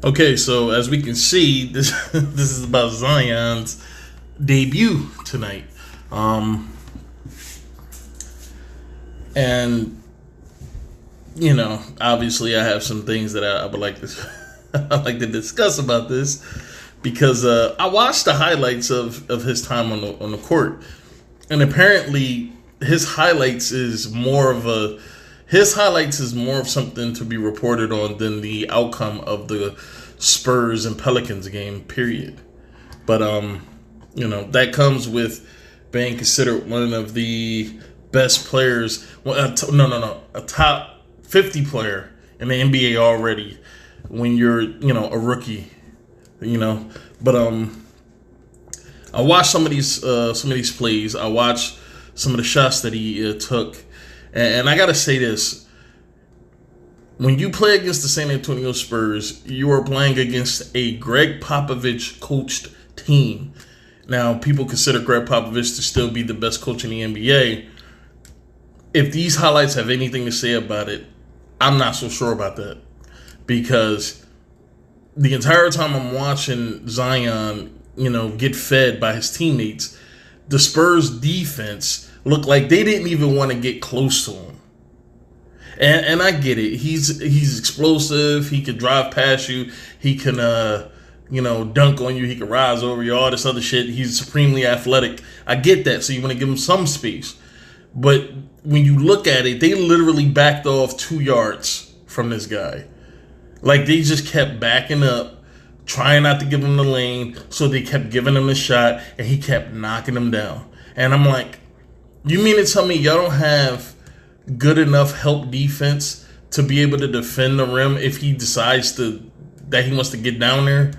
Okay, so as we can see, this this is about Zion's debut tonight, um, and obviously, I have some things that I would like to I like to discuss about this because I watched the highlights of his time on the court, and apparently his highlights is more of something to be reported on than the outcome of the Spurs and Pelicans game. Period. But that comes with being considered one of the best players. Well, no, a top 50 player in the NBA already when you're a rookie. But I watched some of these plays. I watched some of the shots that he took, and I gotta say this: when you play against the San Antonio Spurs, you are playing against a Greg Popovich coached team. Now, people consider Greg Popovich to still be the best coach in the NBA. If these highlights have anything to say about it, I'm not so sure about that, because the entire time I'm watching Zion, get fed by his teammates, the Spurs defense looked like they didn't even want to get close to him. And I get it. He's explosive. He can drive past you. He can dunk on you. He can rise over you. All this other shit. He's supremely athletic. I get that. So you want to give him some space. But when you look at it, they literally backed off 2 yards from this guy. Like, they just kept backing up, trying not to give him the lane. So they kept giving him a shot, and he kept knocking him down. And I'm like, you mean to tell me y'all don't have good enough help defense to be able to defend the rim if he decides that he wants to get down there?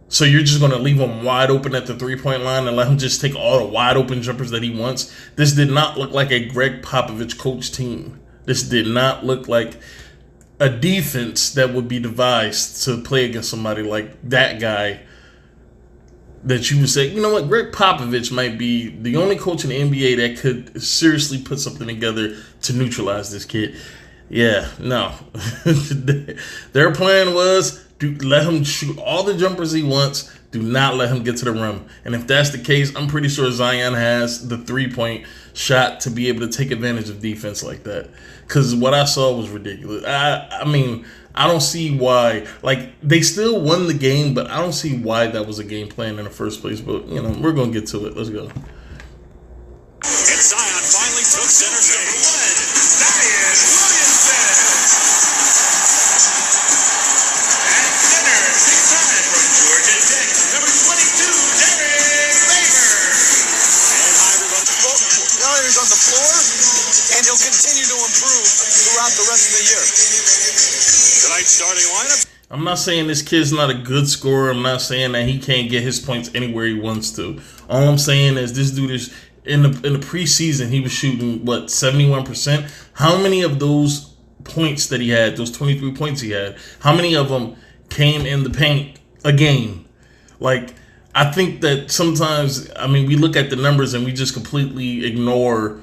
So you're just going to leave him wide open at the 3-point line and let him just take all the wide open jumpers that he wants? This did not look like a Greg Popovich coach team. This did not look like a defense that would be devised to play against somebody like that guy, that you would say, you know what, Greg Popovich might be the only coach in the NBA that could seriously put something together to neutralize this kid. Yeah, no. Their plan was to let him shoot all the jumpers he wants. Do not let him get to the rim. And if that's the case, I'm pretty sure Zion has the 3-point shot to be able to take advantage of defense like that. Because what I saw was ridiculous. I mean, I don't see why. Like, they still won the game, but I don't see why that was a game plan in the first place. But, we're going to get to it. Let's go. And Zion finally took center stage. Zion Williamson. At center, coming from Georgia Tech, number 22, Derek Favors. And high rebound. Now he's on the floor, and he'll continue to improve throughout the rest of the year. Tonight's starting lineup. I'm not saying this kid's not a good scorer. I'm not saying that he can't get his points anywhere he wants to. All I'm saying is this dude is in the preseason, he was shooting 71%. How many of those points that he had, those 23 points he had, how many of them came in the paint a game? Like, I think that sometimes, we look at the numbers and we just completely ignore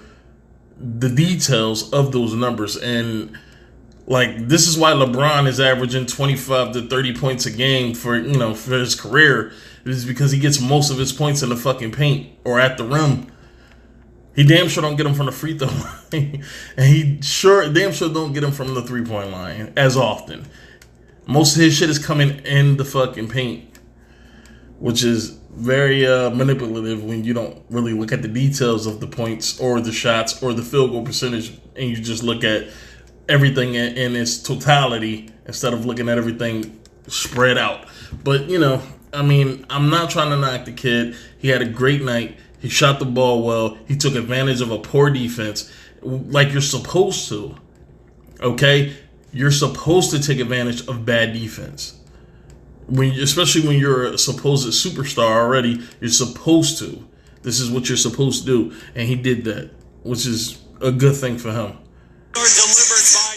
the details of those numbers. And like, this is why LeBron is averaging 25 to 30 points a game for his career. It is because he gets most of his points in the fucking paint or at the rim. He damn sure don't get them from the free throw line. And he damn sure don't get them from the 3-point line as often. Most of his shit is coming in the fucking paint, which is very manipulative when you don't really look at the details of the points or the shots or the field goal percentage, and you just look at everything in its totality instead of looking at everything spread out. But, I'm not trying to knock the kid. He had a great night. He shot the ball well. He took advantage of a poor defense like you're supposed to. Okay? You're supposed to take advantage of bad defense. Especially when you're a supposed superstar already, you're supposed to. This is what you're supposed to do. And he did that, which is a good thing for him. Delivered by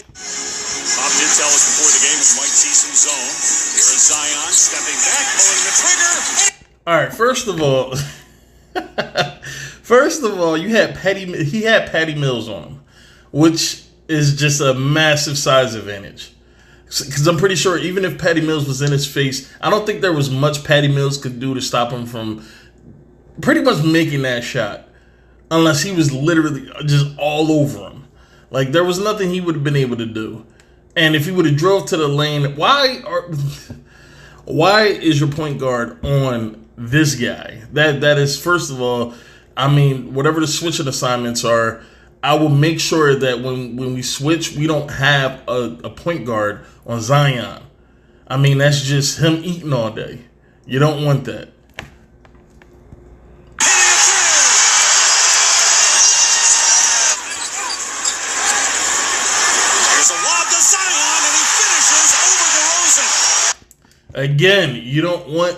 Bob did tell us before the game we might see some zone. Here's Zion stepping back, pulling the trigger. All right, first of all, he had Patty Mills on him, which is just a massive size advantage. Because I'm pretty sure even if Patty Mills was in his face, I don't think there was much Patty Mills could do to stop him from pretty much making that shot. Unless he was literally just all over him. Like, there was nothing he would have been able to do. And if he would have drove to the lane, why is your point guard on this guy? That is, first of all, I mean, whatever the switching assignments are, I will make sure that when we switch, we don't have a point guard on Zion. I mean, that's just him eating all day. You don't want that. There's a lob to Zion, and he finishes over DeRozan. Again, you don't want...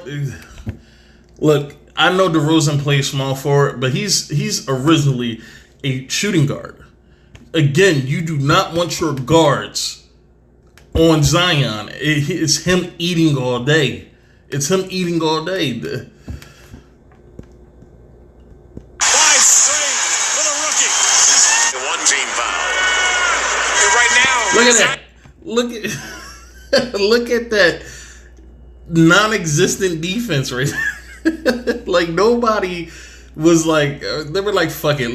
Look, I know DeRozan plays small forward, but he's originally a shooting guard. Again, you do not want your guards on Zion. It's him eating all day. It's him eating all day. 5 straight for the rookie. The 1-team foul. And right now, look at that. Look at that non-existent defense right there. Like, nobody was like, they were like, fuck it,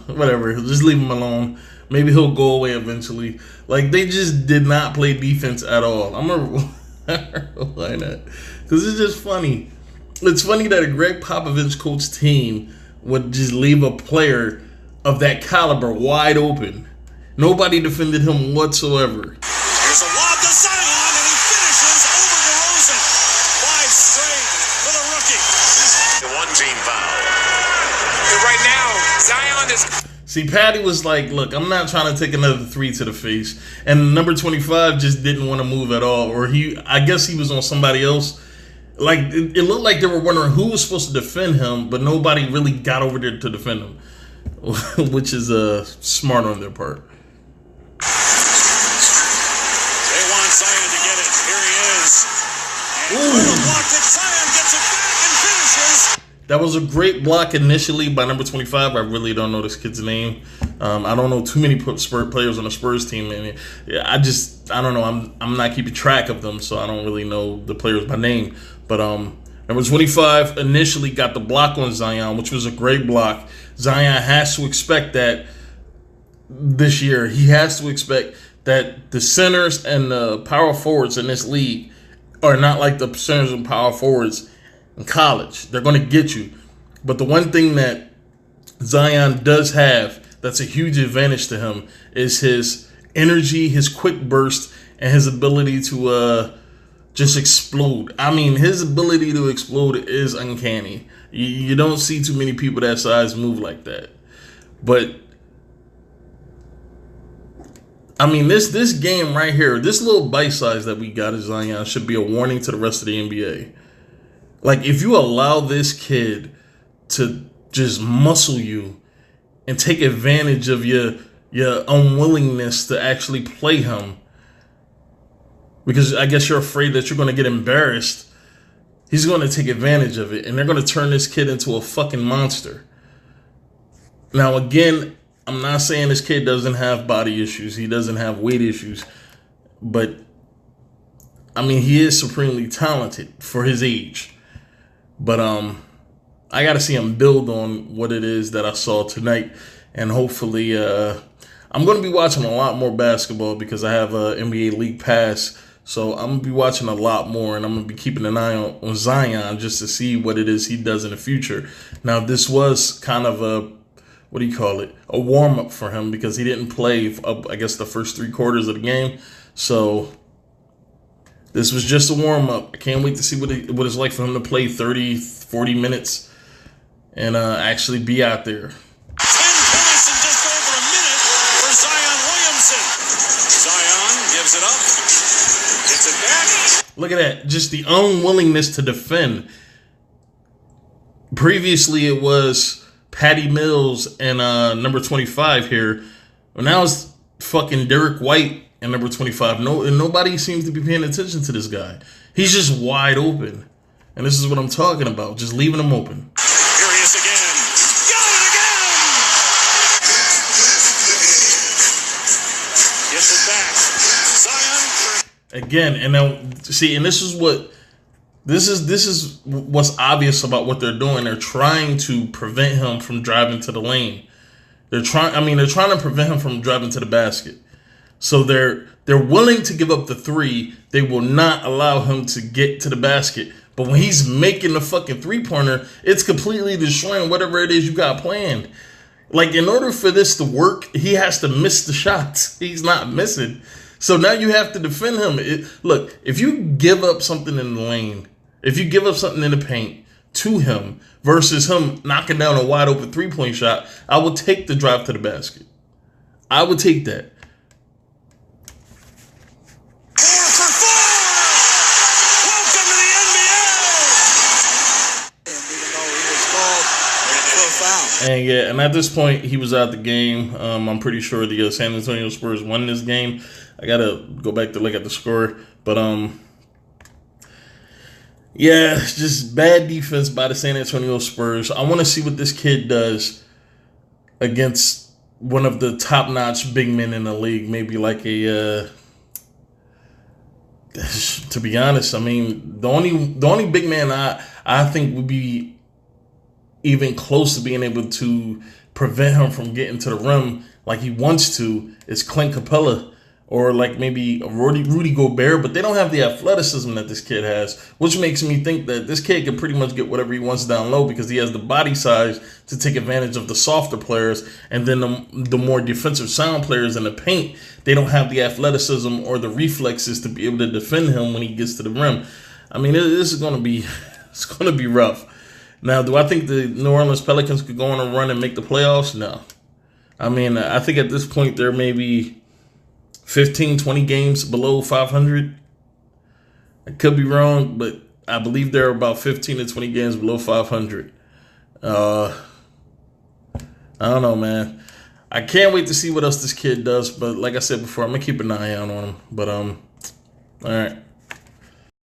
whatever, just leave him alone. Maybe he'll go away eventually. Like, they just did not play defense at all. Why not? Because it's just funny. It's funny that a Greg Popovich coach team would just leave a player of that caliber wide open. Nobody defended him whatsoever. There's a lob to Zion, and he finishes over DeRozan. 5 straight for the rookie. The 1-team foul. And right now, Zion is... See, Patty was like, look, I'm not trying to take another 3 to the face. And number 25 just didn't want to move at all. Or I guess he was on somebody else. Like, it looked like they were wondering who was supposed to defend him, but nobody really got over there to defend him. Which is smart on their part. They want Zion to get it. Here he is. And blocked it. Zion gets it back and finishes. That was a great block initially by number 25. I really don't know this kid's name. I don't know too many Spurs players on the Spurs team, and I don't know. I'm not keeping track of them, so I don't really know the players by name. But number 25 initially got the block on Zion, which was a great block. Zion has to expect that this year. He has to expect that the centers and the power forwards in this league are not like the centers and power forwards in college. They're going to get you. But the one thing that Zion does have that's a huge advantage to him is his energy, his quick burst, and his ability to just explode. I mean, his ability to explode is uncanny. You don't see too many people that size move like that. But I mean, this game right here, this little bite size that we got at Zion should be a warning to the rest of the NBA. Like, if you allow this kid to just muscle you and take advantage of your unwillingness to actually play him, because I guess you're afraid that you're going to get embarrassed, he's going to take advantage of it, and they're going to turn this kid into a fucking monster. Now, again, I'm not saying this kid doesn't have body issues. He doesn't have weight issues. But, I mean, he is supremely talented for his age. But I got to see him build on what it is that I saw tonight. And hopefully, I'm going to be watching a lot more basketball because I have a NBA League Pass. So I'm going to be watching a lot more, and I'm going to be keeping an eye on Zion just to see what it is he does in the future. Now, this was kind of a warm-up for him because he didn't play, I guess, the first 3 quarters of the game. So this was just a warm-up. I can't wait to see what it's like for him to play 30, 40 minutes and actually be out there. 10 points in just over a minute for Zion Williamson. Zion gives it up. Gets it back. Look at that. Just the unwillingness to defend. Previously, it was Patty Mills and number 25 here. Well, now it's fucking Derek White and number 25. Nobody seems to be paying attention to this guy. He's just wide open. And this is what I'm talking about. Just leaving him open. Here he is again. Got it again! Gets it back. Zion for Again, and now see, and this is what's obvious about what they're doing. They're trying to prevent him from driving to the lane. They're trying to prevent him from driving to the basket. So they're willing to give up the three. They will not allow him to get to the basket. But when he's making the fucking three-pointer, it's completely destroying whatever it is you got planned. Like, in order for this to work, he has to miss the shots. He's not missing. So now you have to defend him. Look, if you give up something in the lane, if you give up something in the paint to him versus him knocking down a wide open three-point shot, I would take the drive to the basket. I would take that. 4 for 4! Welcome to the NBA! Even though he was called for a foul. And yeah, and at this point, he was out the game. I'm pretty sure the San Antonio Spurs won this game. I gotta go back to look at the score, but yeah, it's just bad defense by the San Antonio Spurs. I want to see what this kid does against one of the top-notch big men in the league. Maybe like a, to be honest, I mean, the only big man I think would be even close to being able to prevent him from getting to the rim like he wants to is Clint Capella. Or like maybe Rudy Gobert, but they don't have the athleticism that this kid has, which makes me think that this kid can pretty much get whatever he wants down low because he has the body size to take advantage of the softer players, and then the more defensive sound players in the paint, they don't have the athleticism or the reflexes to be able to defend him when he gets to the rim. I mean, this is gonna be rough. Now, do I think the New Orleans Pelicans could go on a run and make the playoffs? No. I mean, I think at this point they're maybe 15, 20 games below 500. I could be wrong, but I believe they're about 15 to 20 games below 500. I don't know, man. I can't wait to see what else this kid does. But like I said before, I'm going to keep an eye out on him. But, all right.